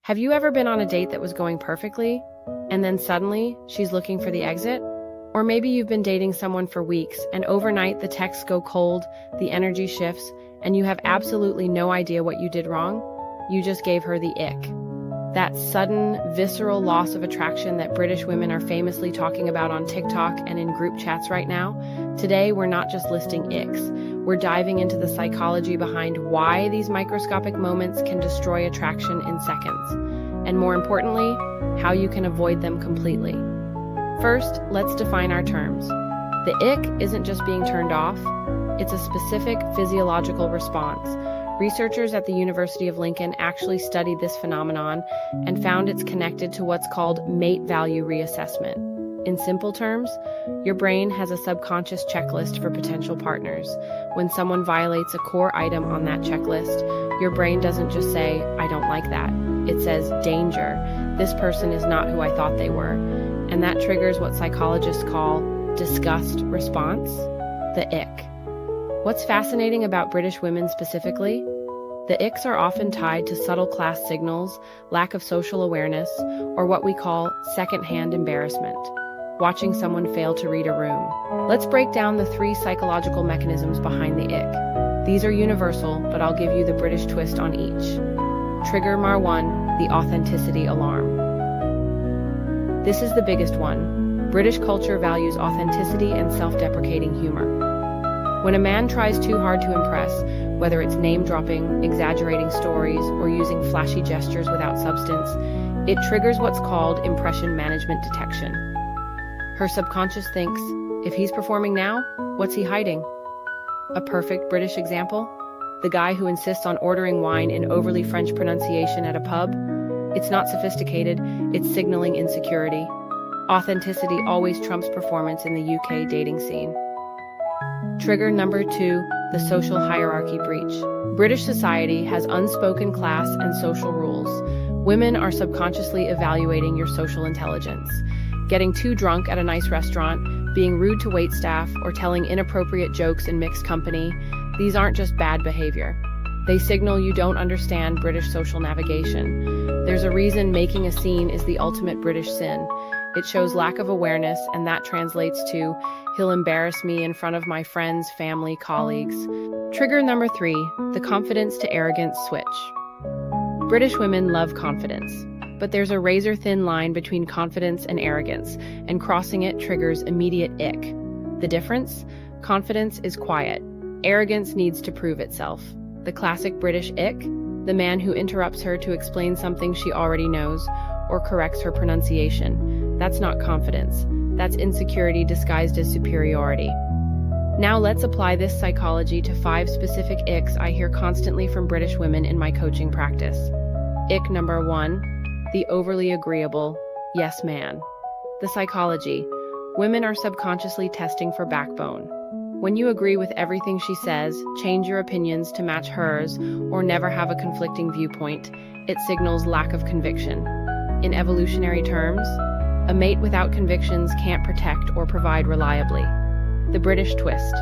Have you ever been on a date that was going perfectly, and then suddenly she's looking for the exit? Or maybe you've been dating someone for weeks, and overnight the texts go cold, the energy shifts, and you have absolutely no idea what you did wrong? You just gave her the ick. That sudden, visceral loss of attraction that British women are famously talking about on TikTok and in group chats right now. Today, we're not just listing icks. We're diving into the psychology behind why these microscopic moments can destroy attraction in seconds. And more importantly, how you can avoid them completely. First, let's define our terms. The ick isn't just being turned off. It's a specific physiological response. Researchers at the University of Lincoln actually studied this phenomenon and found it's connected to what's called mate value reassessment. In simple terms, your brain has a subconscious checklist for potential partners. When someone violates a core item on that checklist, your brain doesn't just say, "I don't like that." It says, "Danger. This person is not who I thought they were." And that triggers what psychologists call disgust response, the ick. What's fascinating about British women specifically? The icks are often tied to subtle class signals, lack of social awareness, or what we call second-hand embarrassment. Watching someone fail to read a room. Let's break down the 3 psychological mechanisms behind the ick. These are universal, but I'll give you the British twist on each. Trigger number 1, the authenticity alarm. This is the biggest one. British culture values authenticity and self-deprecating humor. When a man tries too hard to impress, whether it's name-dropping, exaggerating stories, or using flashy gestures without substance, it triggers what's called impression management detection. Her subconscious thinks, if he's performing now, what's he hiding? A perfect British example? The guy who insists on ordering wine in overly French pronunciation at a pub? It's not sophisticated, it's signaling insecurity. Authenticity always trumps performance in the UK dating scene. Trigger number 2, the social hierarchy breach. British society has unspoken class and social rules. Women are subconsciously evaluating your social intelligence. Getting too drunk at a nice restaurant, being rude to waitstaff, or telling inappropriate jokes in mixed company, these aren't just bad behavior. They signal you don't understand British social navigation. There's a reason making a scene is the ultimate British sin. It shows lack of awareness, and that translates to, he'll embarrass me in front of my friends, family, colleagues. Trigger number 3, the confidence to arrogance switch. British women love confidence, but there's a razor-thin line between confidence and arrogance, and crossing it triggers immediate ick. The difference? Confidence is quiet. Arrogance needs to prove itself. The classic British ick? The man who interrupts her to explain something she already knows, or corrects her pronunciation. That's not confidence. That's insecurity disguised as superiority. Now let's apply this psychology to 5 specific icks I hear constantly from British women in my coaching practice. Ick number 1, the overly agreeable yes man. The psychology. Women are subconsciously testing for backbone. When you agree with everything she says, change your opinions to match hers, or never have a conflicting viewpoint, it signals lack of conviction. In evolutionary terms, a mate without convictions can't protect or provide reliably. The British twist.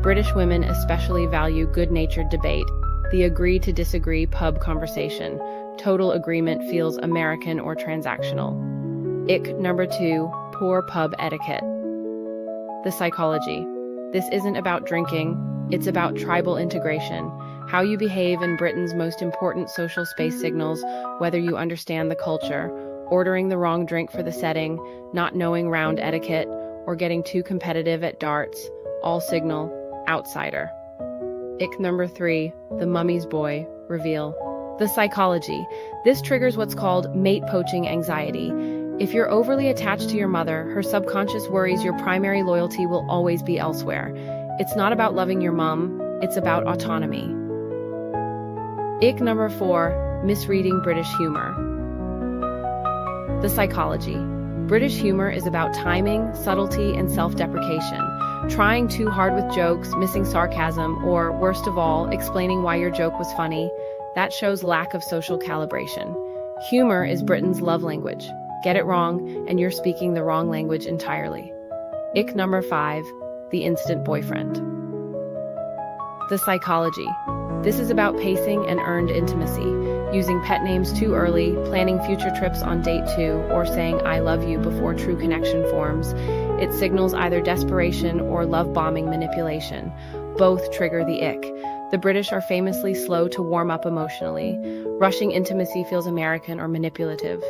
British women especially value good-natured debate, the agree to disagree pub conversation. Total agreement feels American or transactional. Ick number 2, poor pub etiquette. The psychology. This isn't about drinking, it's about tribal integration. How you behave in Britain's most important social space signals, whether you understand the culture, ordering the wrong drink for the setting, not knowing round etiquette, or getting too competitive at darts, all signal outsider. Ick number 3, the mummy's boy reveal. The psychology. This triggers what's called mate poaching anxiety. If you're overly attached to your mother, her subconscious worries your primary loyalty will always be elsewhere. It's not about loving your mom, it's about autonomy. Ick number 4, misreading British humor. The psychology. British humor is about timing, subtlety, and self-deprecation. Trying too hard with jokes, missing sarcasm, or, worst of all, explaining why your joke was funny, that shows lack of social calibration. Humor is Britain's love language. Get it wrong, and you're speaking the wrong language entirely. Ick number 5, the instant boyfriend. The psychology. This is about pacing and earned intimacy. using pet names too early, planning future trips on date 2, or saying I love you before true connection forms. It signals either desperation or love-bombing manipulation. Both trigger the ick. The British are famously slow to warm up emotionally. Rushing intimacy feels American or manipulative.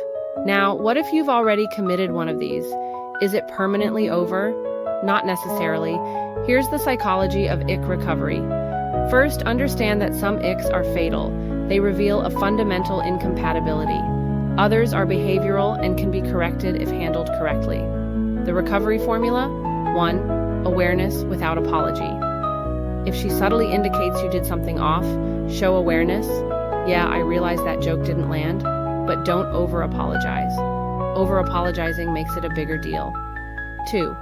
Now, what if you've already committed one of these? Is it permanently over? Not necessarily. Here's the psychology of ick recovery. First, understand that some icks are fatal. They reveal a fundamental incompatibility. Others are behavioral and can be corrected if handled correctly. The recovery formula? 1. Awareness without apology. If she subtly indicates you did something off, show awareness. Yeah, I realize that joke didn't land, but don't over-apologize. Over-apologizing makes it a bigger deal. 2.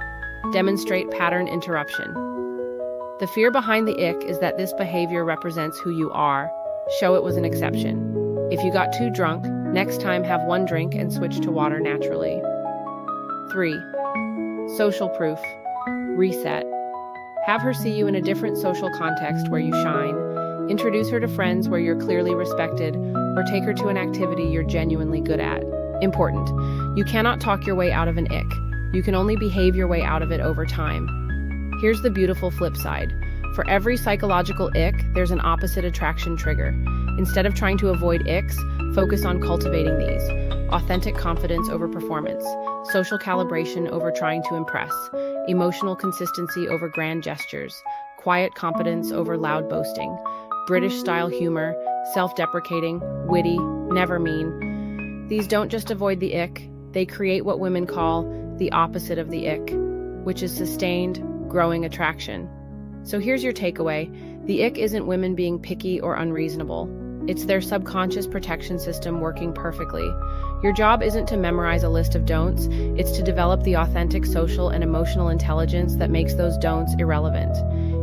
Demonstrate pattern interruption. The fear behind the ick is that this behavior represents who you are. Show it was an exception. If you got too drunk, next time have one drink and switch to water naturally. 3. Social proof. Reset. Have her see you in a different social context where you shine. Introduce her to friends where you're clearly respected, or take her to an activity you're genuinely good at. Important. You cannot talk your way out of an ick. You can only behave your way out of it over time. Here's the beautiful flip side. For every psychological ick, there's an opposite attraction trigger. Instead of trying to avoid icks, focus on cultivating these. Authentic confidence over performance. Social calibration over trying to impress. Emotional consistency over grand gestures. Quiet competence over loud boasting. British-style humor. Self-deprecating. Witty. Never mean. These don't just avoid the ick. They create what women call the opposite of the ick, which is sustained, growing attraction. So here's your takeaway. The ick isn't women being picky or unreasonable. It's their subconscious protection system working perfectly. Your job isn't to memorize a list of don'ts, it's to develop the authentic social and emotional intelligence that makes those don'ts irrelevant.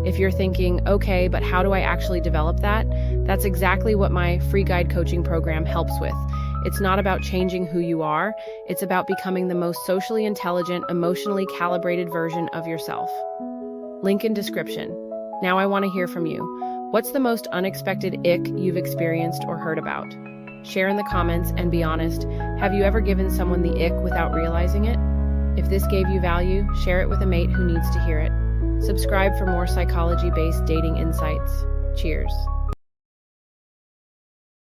If you're thinking, okay, but how do I actually develop that? That's exactly what my free guide coaching program helps with. It's not about changing who you are, it's about becoming the most socially intelligent, emotionally calibrated version of yourself. Link in description. Now I want to hear from you. What's the most unexpected ick you've experienced or heard about? Share in the comments and be honest. Have you ever given someone the ick without realizing it? If this gave you value, share it with a mate who needs to hear it. Subscribe for more psychology-based dating insights. Cheers.